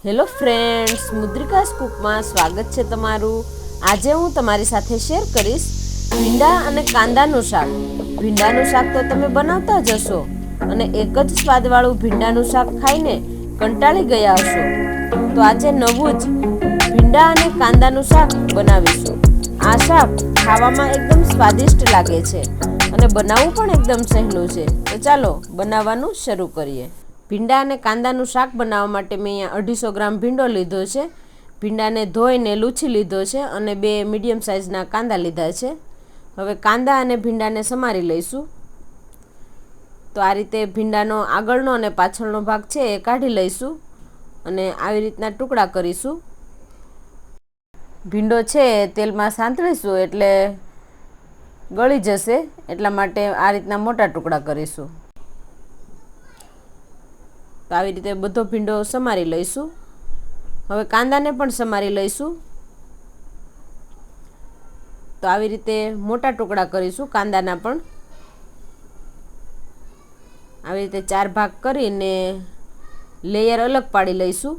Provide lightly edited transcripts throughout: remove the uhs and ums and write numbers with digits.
Hello friends, મુદ્રિકાસ કુકમાં સ્વાગત છે તમારું। આજે હું તમારી સાથે શેર કરીશ ભીંડા અને કાંદાનું શાક। ભીંડાનું શાક તો તમે બનાવતા જ હશો અને એક જ સ્વાદવાળું ભીંડાનું શાક ખાઈને કંટાળી ગયા હશો। તો આજે નવું જ ભીંડા અને કાંદાનું શાક બનાવીશું। આ શાક ખાવામાં એકદમ સ્વાદિષ્ટ લાગે છે અને બનાવવું પણ એકદમ સહેલું છે। તો ચાલો બનાવવાનું શરૂ કરીએ। ભીંડા અને કાંદાનું શાક બનાવવા માટે મેં અહીંયા 250 ગ્રામ ભીંડો લીધો છે। ભીંડાને ધોઈને લૂછી લીધો છે અને 2 મીડિયમ સાઇઝના કાંદા લીધા છે। હવે કાંદા અને ભીંડાને સમારી લઈશું। તો આ રીતે ભીંડાનો આગળનો અને પાછળનો ભાગ છે એ કાઢી લઈશું અને આવી રીતના ટુકડા કરીશું। ભીંડો છે તેલમાં સાંતળીશું એટલે ગળી જશે, એટલા માટે આ રીતના મોટા ટુકડા કરીશું। તો આવી રીતે બધો ભીંડો સમારી લઈશું। હવે કાંદાને પણ સમારી લઈશું। તો આવી રીતે મોટા ટુકડા કરીશું કાંદાના પણ। આવી રીતે 4 ભાગ કરીને લેયર અલગ પાડી લઈશું।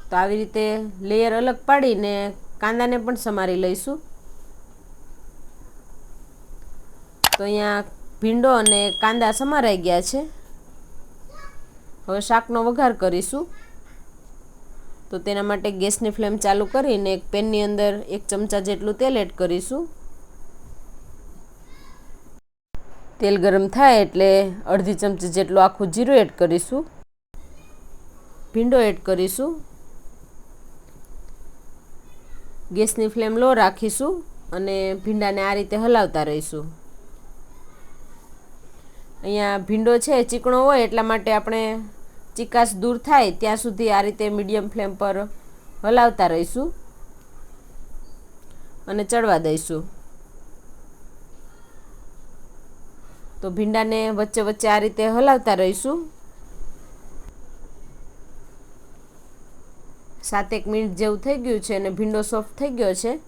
તો આવી રીતે લેયર અલગ પાડીને કાંદાને પણ સમારી લઈશું। તો અહીંયા ભીંડો અને કાંદા સમારાઈ ગયા છે। હવે શાકનો વઘાર કરીશું। તો તેના માટે ગેસની ફ્લેમ ચાલુ કરીને એક પેનની અંદર 1 ચમચા જેટલું તેલ એડ કરીશું। તેલ ગરમ થાય એટલે અડધી ચમચી જેટલું આખું જીરું એડ કરીશું। ભીંડો એડ કરીશું। ગેસની ફ્લેમ લો રાખીશું અને ભીંડાને આ રીતે હલાવતા રહીશું। અહીંયા ભીંડો છે ચીકણો હોય એટલા માટે આપણે ચીકાશ દૂર થાય ત્યાં સુધી આ રીતે મીડિયમ ફ્લેમ પર હલાવતા રહીશું અને ચડવા દઈશું। તો ભીંડાને વચ્ચે વચ્ચે આ રીતે હલાવતા રહીશું। 7-1 મિનિટ જેવું થઈ ગયું છે અને ભીંડો સોફ્ટ થઈ ગયો છે।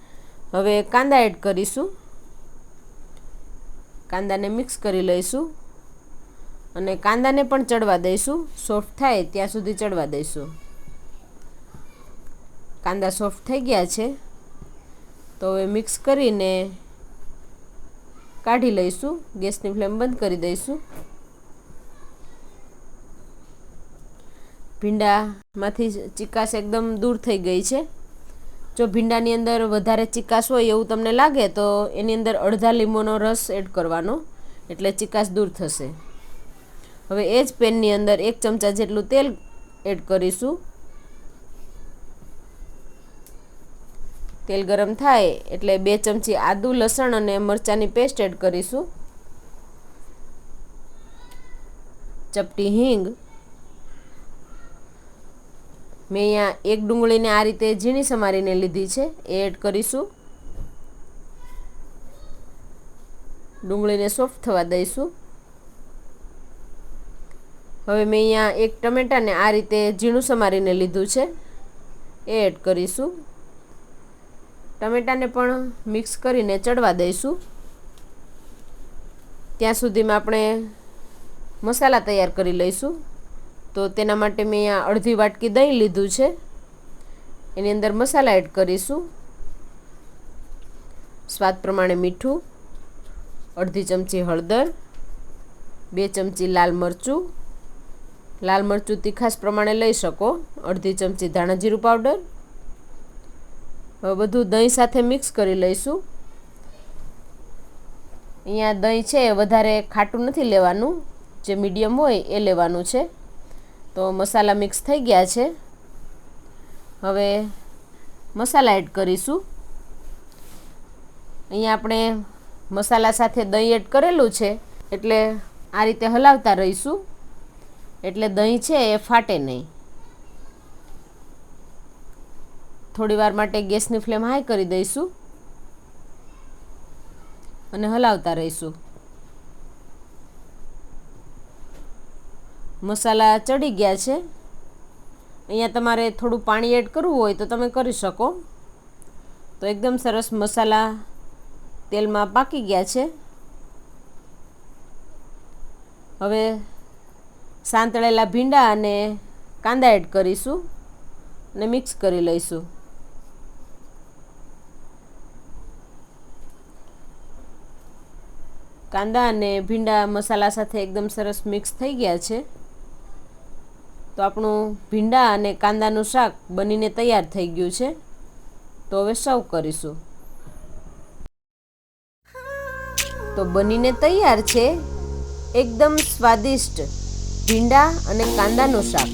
હવે કાંદા એડ કરીશું। કાંદાને મિક્સ કરી લઈશું અને કાંદાને પણ ચડવા દઈશું, સોફ્ટ થાય ત્યાં સુધી ચડવા દઈશું। કાંદા સોફ્ટ થઈ ગયા છે તો હવે મિક્સ કરીને કાઢી લઈશું। ગેસની ફ્લેમ બંધ કરી દઈશું। ભીંડામાંથી ચીકાશ એકદમ દૂર થઈ ગઈ છે। જો ભીંડાની અંદર વધારે ચીકાશ હોય એવું તમને લાગે તો એની અંદર અડધા લીંબુનો રસ એડ કરવાનો, એટલે ચીકાશ દૂર થશે। હવે એ જ પેનની અંદર 1 ચમચા જેટલું તેલ એડ કરીશું। તેલ ગરમ થાય એટલે 2 ચમચી આદુ, લસણ અને મરચાંની પેસ્ટ એડ કરીશું। ચપટી હિંગ। મેં અહીંયા 1 ડુંગળીને આ રીતે ઝીણી સમારીને લીધી છે એ એડ કરીશું। ડુંગળીને સોફ્ટ થવા દઈશું। હવે મેં અહીંયા 1 ટમેટાને આ રીતે ઝીણું સમારીને લીધું છે એ એડ કરીશું। ટમેટાને પણ મિક્સ કરીને ચડવા દઈશું। ત્યાં સુધીમાં આપણે મસાલા તૈયાર કરી લઈશું। તો તેના માટે મેં અહીંયા અડધી વાટકી દહીં લીધું છે, એની અંદર મસાલા એડ કરીશું। સ્વાદ પ્રમાણે મીઠું, અડધી ચમચી હળદર, 2 ચમચી લાલ મરચું તીખાશ પ્રમાણે લઈ શકો, અડધી ચમચી ધાણા જીરું પાવડર। હવે બધું દહીં સાથે મિક્સ કરી લઈશું। અહીંયા દહીં છે વધારે ખાટું નથી લેવાનું, જે મીડિયમ હોય એ લેવાનું છે। તો મસાલા મિક્સ થઈ ગયા છે। હવે મસાલા એડ કરીશું। અહીંયા આપણે મસાલા સાથે દહીં એડ કરેલું છે એટલે આ રીતે હલાવતા રહીશું, એટલે દહીં છે એ ફાટે નહીં। થોડી વાર માટે ગેસની ફ્લેમ હાઈ કરી દઈશું અને હલાવતા રહીશું। મસાલા ચડી ગયા છે। અહીંયા તમારે થોડું પાણી એડ કરવું હોય તો તમે કરી શકો। તો એકદમ સરસ મસાલા તેલમાં પાકી ગયા છે। હવે સાંતળેલા ભીંડા અને કાંદા એડ કરીશું અને મિક્સ કરી લઈશું. કાંદા અને ભીંડા મસાલા સાથે એકદમ સરસ મિક્સ થઈ ગયા છે. તો આપણું ભીંડા અને કાંદાનું શાક બનીને તૈયાર થઈ ગયું છે. તો હવે સર્વ કરીશું. તો બનીને તૈયાર છે એકદમ સ્વાદિષ્ટ ભીંડા અને કાંદાનું શાક.